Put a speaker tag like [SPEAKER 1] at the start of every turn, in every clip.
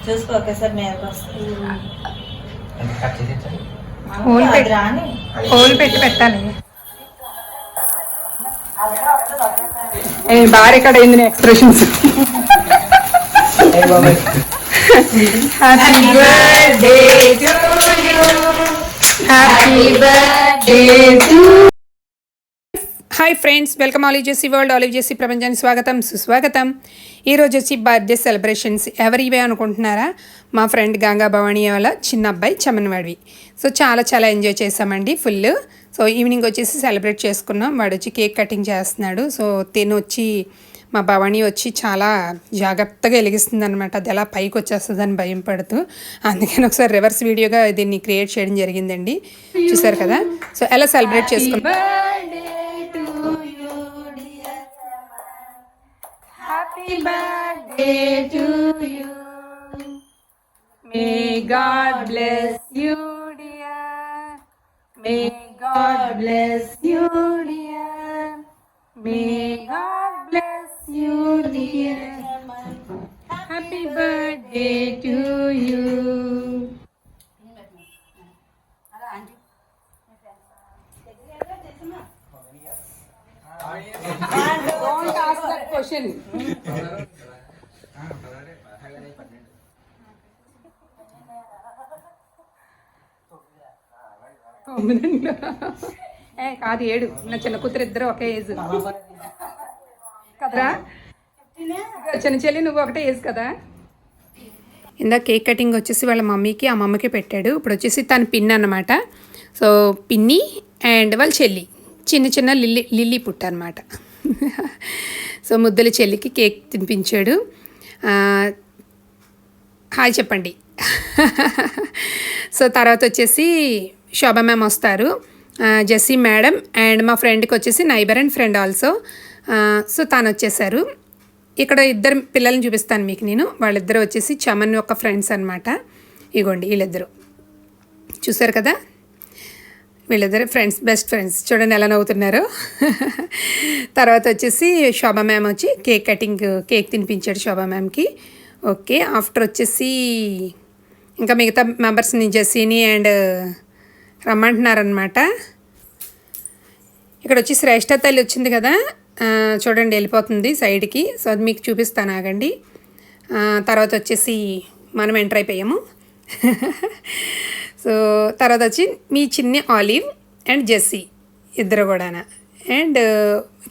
[SPEAKER 1] చూసుకోకే sir మేము
[SPEAKER 2] whole పెట్టి పెట్టాలి. బాగా ఇక్కడ అయింది expressions. Happy birthday to you, happy birthday to. Hi friends, welcome Olive Jessie world. Olive Jessie ప్రపంచానికి స్వాగతం సుస్వాగతం. ఈరోజు వచ్చి బర్త్డే సెలబ్రేషన్స్ ఎవరివే అనుకుంటున్నారా? మా ఫ్రెండ్ గంగా భవానీ వాళ్ళ చిన్న అబ్బాయి చమన్వాడివి. సో చాలా ఎంజాయ్ చేసామండి ఫుల్. సో ఈవినింగ్ వచ్చేసి సెలబ్రేట్ చేసుకున్నాం. వాడు వచ్చి కేక్ కటింగ్ చేస్తున్నాడు. సో తిను వచ్చి మా భవానీ వచ్చి చాలా జాగ్రత్తగా వెలిగిస్తుంది అనమాట. అది ఎలా పైకి వచ్చేస్తుందని భయం పడుతూ, అందుకని ఒకసారి రివర్స్ వీడియోగా దీన్ని క్రియేట్ చేయడం జరిగిందండి. చూసారు కదా. సో ఎలా సెలబ్రేట్ చేసుకున్నాం. Happy birthday to you. May God bless you, dear. May God bless you, dear. May God bless you, dear. Happy birthday to you. Don't ask that question. కాదు 7. నా చిన్న కూతురు ఇద్దరు ఒకే ఏజ్ కదరా. చిన్న చెల్లి నువ్వు ఒకటే ఏజ్ కదా. ఇందా కేక్ కటింగ్ వచ్చేసి వాళ్ళ మమ్మీకి ఆ మమ్మీకి పెట్టాడు. ఇప్పుడు వచ్చేసి తన పిన్ అన్నమాట. సో పిన్ని అండ్ వాళ్ళ చెల్లి చిన్న లిల్లీ పుట్ట అనమాట. సో ముద్దల చెల్లికి కేక్ తినిపించాడు. హాయ్ చెప్పండి. సో తర్వాత వచ్చేసి శోభా మ్యామ్ వస్తారు, జెస్సీ మేడం అండ్ మా ఫ్రెండ్కి వచ్చేసి neighbour and friend also. So తాను వచ్చేసారు. ఇక్కడ ఇద్దరు పిల్లల్ని చూపిస్తాను మీకు నేను. వాళ్ళిద్దరు వచ్చేసి చమన్ యొక్క ఫ్రెండ్స్ అనమాట. ఇగోండి వీళ్ళిద్దరు చూసారు కదా. వీళ్ళిద్దరు ఫ్రెండ్స్, బెస్ట్ ఫ్రెండ్స్. చూడండి ఎలా నవ్వుతున్నారు. తర్వాత వచ్చేసి శోభా మ్యామ్ వచ్చి కేక్ తినిపించాడు శోభా మ్యామ్కి. ఓకే. ఆఫ్టర్ వచ్చేసి ఇంకా మిగతా మెంబర్స్ని జెస్సీని అండ్ రమ్మంటున్నారనమాట. ఇక్కడ వచ్చి శ్రేష్ఠ తల్లి వచ్చింది కదా, చూడండి వెళ్ళిపోతుంది సైడ్కి. సో అది మీకు చూపిస్తాను ఆగండి. తర్వాత వచ్చేసి మనం ఎంటర్ అయిపోయాము. సో తర్వాత వచ్చి మీ చిన్ని ఆలివ్ అండ్ జెస్సీ ఇద్దరు కూడా. అండ్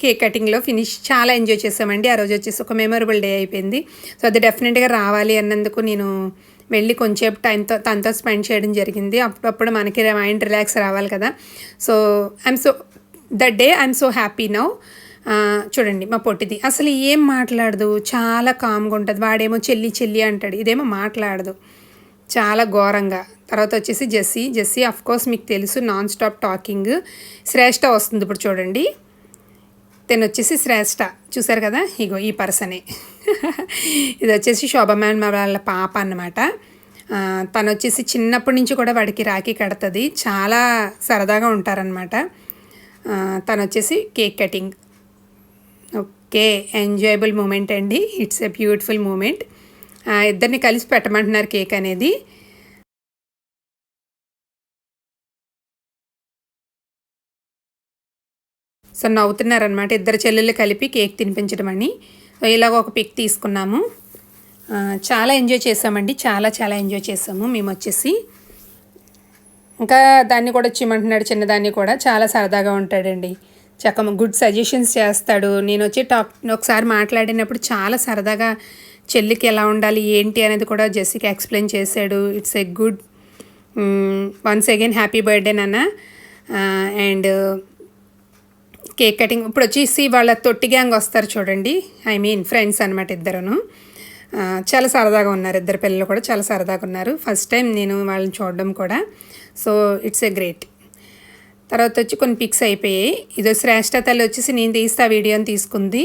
[SPEAKER 2] కేక్ కటింగ్లో ఫినిష్ చాలా ఎంజాయ్ చేసామండి. ఆ రోజు వచ్చేసి ఒక మెమొరబుల్ డే అయిపోయింది. సో అది డెఫినెట్గా రావాలి అన్నందుకు నేను వెళ్ళి కొంచెం తనతో స్పెండ్ చేయడం జరిగింది. అప్పుడప్పుడు మనకి మైండ్ రిలాక్స్ రావాలి కదా. So I'm so happy now. చూడండి మా పొట్టిది అసలు ఏం మాట్లాడదు, చాలా కామ్గా ఉంటుంది. వాడేమో చెల్లి అంటాడు, ఇదేమో మాట్లాడదు, చాలా ఘోరంగా. తర్వాత వచ్చేసి జెస్సీ అఫ్కోర్స్ మీకు తెలుసు నాన్ స్టాప్ టాకింగ్. శ్రేష్ఠ వస్తుంది ఇప్పుడు చూడండి. తను వచ్చేసి శ్రేష్ఠ చూసారు కదా. ఇగో ఈ పర్సనే. ఇది వచ్చేసి శోభా మ్యామ్ వాళ్ళ పాప అన్నమాట. తను వచ్చేసి చిన్నప్పటి నుంచి కూడా వాడికి రాఖీ కడుతుంది. చాలా సరదాగా ఉంటారనమాట. తను వచ్చేసి cake cutting. Okay, enjoyable moment అండి. It's a beautiful moment. ఇద్దరిని కలిసి పెట్టమంటున్నారు కేక్ అనేది. సో నవ్వుతున్నారనమాట. ఇద్దరు చెల్లెళ్ళు కలిపి కేక్ తినిపించడం అని. ఇలాగ ఒక పిక్ తీసుకున్నాము. చాలా ఎంజాయ్ చేసామండి. చాలా ఎంజాయ్ చేసాము మేము వచ్చేసి. ఇంకా దాన్ని కూడా చిమ్మంటున్నాడు, చిన్నదాన్ని కూడా. చాలా సరదాగా ఉంటాడండి. చక్కగా గుడ్ సజెషన్స్ చేస్తాడు. నేను వచ్చి ఒకసారి మాట్లాడినప్పుడు చాలా సరదాగా చెల్లికి ఎలా ఉండాలి ఏంటి అనేది కూడా జెస్సీకి ఎక్స్ప్లెయిన్ చేశాడు. It's a good. Once again happy birthday నాన్న. అండ్ కేక్ కటింగ్ ఇప్పుడు వచ్చేసి వాళ్ళ తొట్టి గ్యాంగ్ వస్తారు చూడండి. ఐ మీన్ ఫ్రెండ్స్ అనమాట ఇద్దరును. చాలా సరదాగా ఉన్నారు. ఇద్దరు పిల్లలు కూడా చాలా సరదాగా ఉన్నారు. ఫస్ట్ టైం నేను వాళ్ళని చూడడం కూడా. So it's a great. తర్వాత వచ్చి కొన్ని పిక్స్ అయిపోయాయి. ఇదో శ్రేష్ఠ తల్లి వచ్చేసి నేను తీస్తా వీడియోని తీసుకుంది.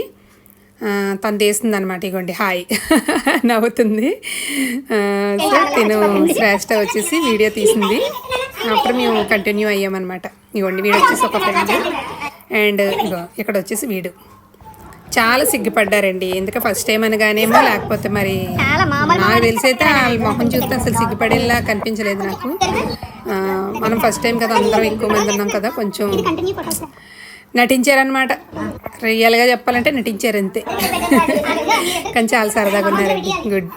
[SPEAKER 2] తను తీస్తుంది అనమాట. ఇగోండి హాయ్ నవ్వుతుంది. సో తిను శ్రేష్ఠ వచ్చేసి వీడియో తీసింది. అప్పుడు మేము కంటిన్యూ అయ్యామన్నమాట. ఇగోండి వీడు వచ్చేసి ఒక ఫ్రెండ్. అండ్ ఇగో ఇక్కడ వచ్చేసి వీడు చాలా సిగ్గుపడ్డారండి. ఎందుకంటే ఫస్ట్ టైం అనగానేమో లేకపోతే మరి నాకు తెలిసైతే వాళ్ళ మొహం చూస్తే అసలు సిగ్గుపడేలా కనిపించలేదు నాకు. మనం ఫస్ట్ టైం కదా, అందరం ఎక్కువ మంది ఉన్నాం కదా, కొంచెం నటించారనమాట. రియల్గా చెప్పాలంటే నటించారు అంతే. కానీ చాలా సరదాగా ఉన్నారండి. గుడ్.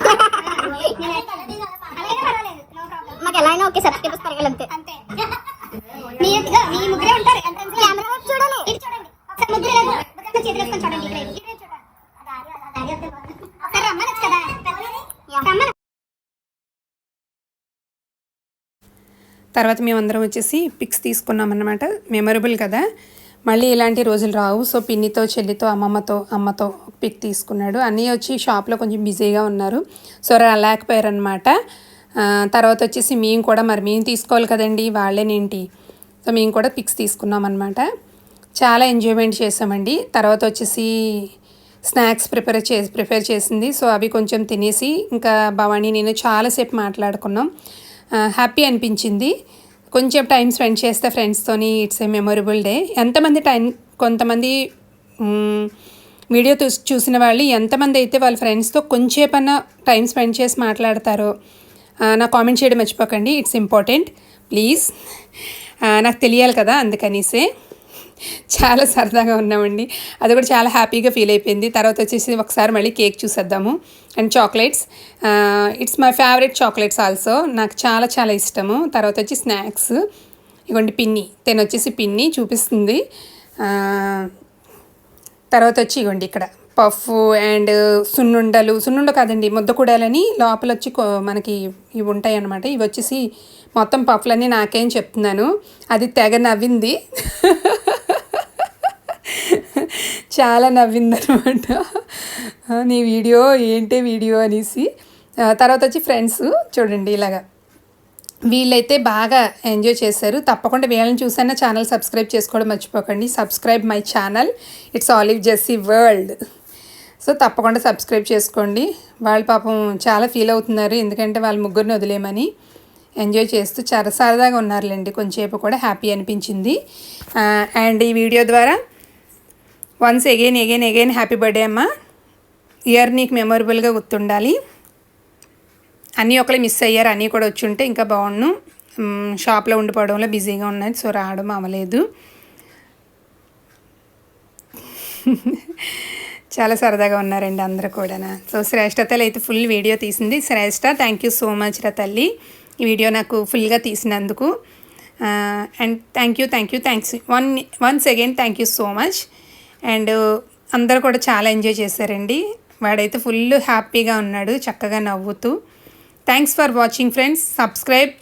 [SPEAKER 1] మాకు ఎలా అయినా ఓకే, సబ్స్క్రైబర్స్ పెరగాలంతే. మీ ముగ్గురే ఉంటారు. కెమెరా వైపు చూడాలి. ఇది చూడండి. ఒకసారి ముగ్గురు లేదు. ఒకసారి చేతులు వేసుకొని చూడండి. ఇక్కడ చూడండి. ఒకసారి రమ్మనొచ్చు కదా. రమ్మన.
[SPEAKER 2] తర్వాత మేమందరం వచ్చేసి పిక్స్ తీసుకున్నాం అన్నమాట. మెమొరబుల్ కదా, మళ్ళీ ఇలాంటి రోజులు రావు. సో పిన్నితో, చెల్లితో, అమ్మతో పిక్ తీసుకున్నాడు. అన్నీ వచ్చి షాప్లో కొంచెం బిజీగా ఉన్నారు, సో రాలేకపోయారనమాట. తర్వాత వచ్చేసి మేము కూడా మరి మేము తీసుకోవాలి కదండి, వాళ్ళేనేంటి. సో మేము కూడా పిక్స్ తీసుకున్నాం అనమాట. చాలా ఎంజాయ్మెంట్ చేసామండి. తర్వాత వచ్చేసి స్నాక్స్ ప్రిపేర్ చేసింది. సో అవి కొంచెం తినేసి ఇంకా భవానీ నేను చాలాసేపు మాట్లాడుకున్నాం. హ్యాపీ అనిపించింది. కొంచెం టైం స్పెండ్ చేస్తే ఫ్రెండ్స్తోని. It's a memorable day. కొంతమంది వీడియో చూసిన వాళ్ళు ఎంతమంది అయితే వాళ్ళ ఫ్రెండ్స్తో కొంచెంసేపన్నా టైం స్పెండ్ చేసి మాట్లాడతారో నా కామెంట్ చేయడం మర్చిపోకండి. It's important, please. నాకు తెలియాలి కదా, అందుకనిసే చాలా సరదాగా ఉన్నామండి. అది కూడా చాలా హ్యాపీగా ఫీల్ అయిపోయింది. తర్వాత వచ్చేసి ఒకసారి మళ్ళీ కేక్ చూసేద్దాము. And chocolates, it's my favourite chocolates also, నాకు చాలా చాలా ఇష్టము. తర్వాత వచ్చి స్నాక్స్, ఇవ్వండి పిన్ని, వచ్చేసి పిన్ని చూపిస్తుంది. తర్వాత వచ్చి ఇవ్వండి ఇక్కడ పఫ్ అండ్ సున్నుండ కాదండి, ముద్దకూడాలని లోపల వచ్చి మనకి ఇవి ఉంటాయి అన్నమాట. ఇవి వచ్చేసి మొత్తం పఫ్లన్నీ నాకేం చెప్తున్నాను. అది తెగ నవ్వింది, చాలా నవ్విందనమాట. నీ వీడియో ఏంటి వీడియో అనేసి. తర్వాత వచ్చి ఫ్రెండ్స్ చూడండి ఇలాగా, వీళ్ళైతే బాగా ఎంజాయ్ చేశారు. తప్పకుండా వీళ్ళని చూసైనా ఛానల్ సబ్స్క్రైబ్ చేసుకోవడం మర్చిపోకండి. Subscribe my channel, it's Olive Jessie world. So తప్పకుండా సబ్స్క్రైబ్ చేసుకోండి. వాళ్ళు పాపం చాలా ఫీల్ అవుతున్నారు, ఎందుకంటే వాళ్ళ ముగ్గురిని వదిలేమని. ఎంజాయ్ చేస్తూ చాలా సరదాగా ఉన్నారులేండి. కొంచెంసేపు కూడా హ్యాపీ అనిపించింది. అండ్ ఈ వీడియో ద్వారా వన్స్ అగైన్ హ్యాపీ బర్త్డే అమ్మ. ఇయర్ నీకు మెమొరబుల్గా గుర్తుండాలి. అన్నీ ఒకళ్ళే మిస్ అయ్యారు, అన్నీ కూడా వచ్చి ఉంటే ఇంకా బాగుండు. షాప్లో ఉండిపోవడంలో బిజీగా ఉన్నాయి, సో రావడం అవ్వలేదు. చాలా సరదాగా ఉన్నారండి అందరూ కూడా. సో శ్రేష్టతలు అయితే ఫుల్ వీడియో తీసింది. Shreshta, thank you so much రా తల్లి, ఈ వీడియో నాకు ఫుల్గా తీసినందుకు. And thanks once again thank you so much. And అందరూ కూడా చాలా ఎంజాయ్ చేశారండి. వాడైతే ఫుల్ హ్యాపీగా ఉన్నాడు, చక్కగా నవ్వుతూ. Thanks for watching friends. Subscribe